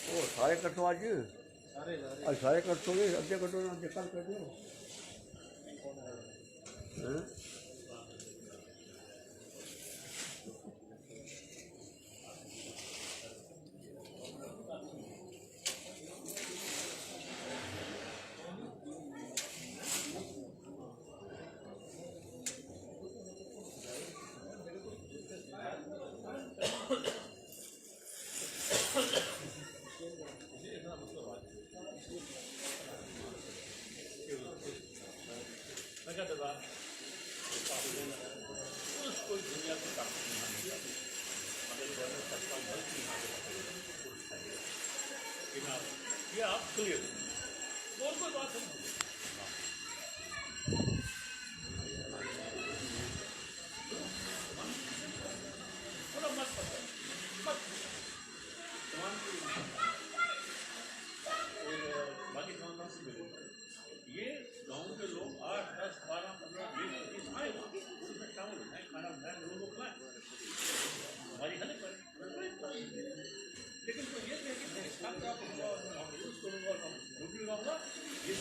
ओ सारे कटो आज सारे कटोगे अद्धे कटो ना अद्धे कल कर दो ये आप क्लियर और कोई बात नहीं थोड़ा मत पता मत बाकी खानदान से मिले ये गांव के लोग 8, 10, 12, 15, 20, 25 आए उसमें शामिल हैं खाना बनाए लोगों को खाए हमारी हेल्प करें लेकिन तो ये है कि खाना का उसको रोटी लगाऊंगा ये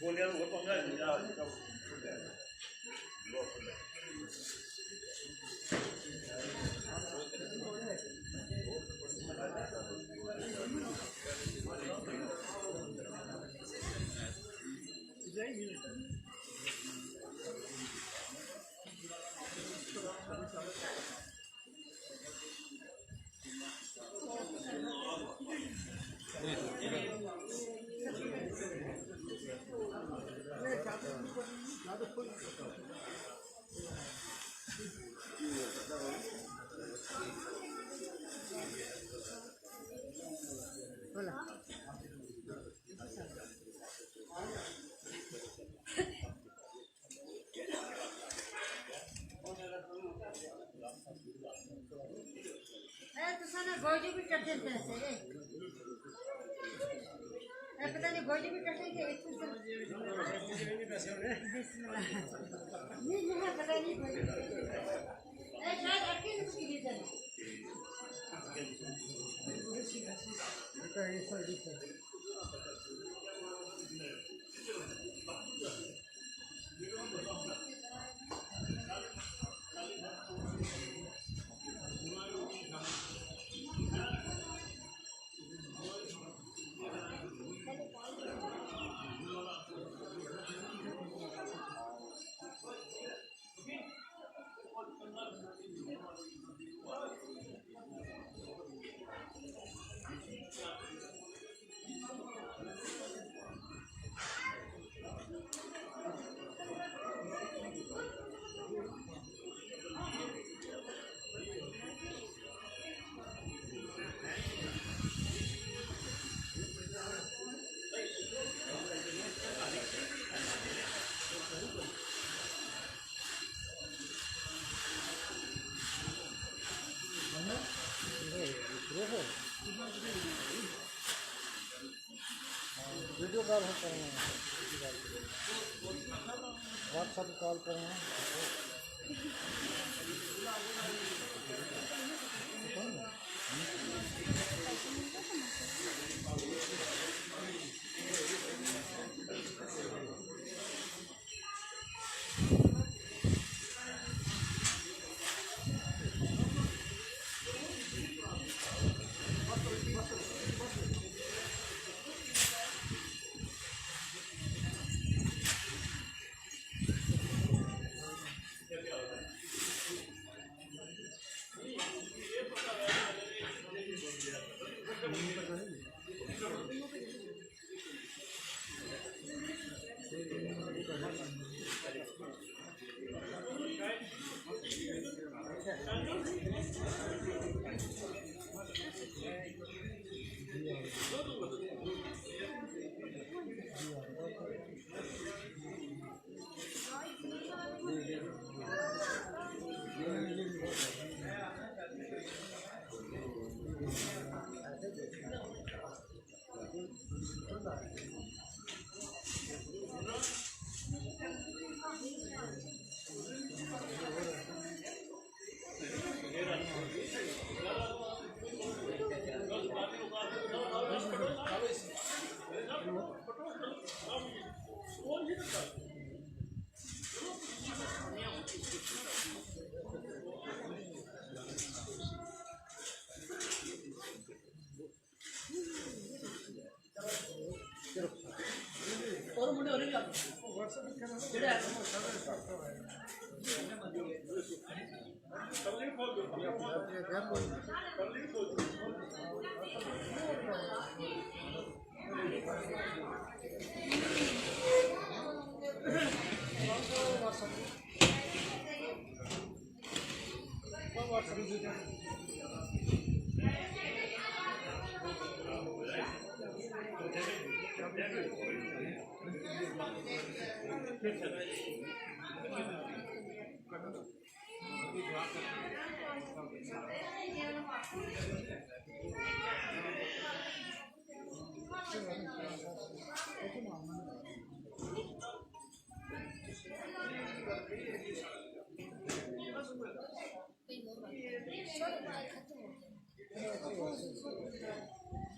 बोलिए वो पंगा गोजी भी करते थे पता नहीं गोजी भी करते थे नहीं पता नहीं शायद अकेले उसकी रीजन वीडियो कॉल हो कर व्हाट्सएप कॉल करेंगे खत्म हो गया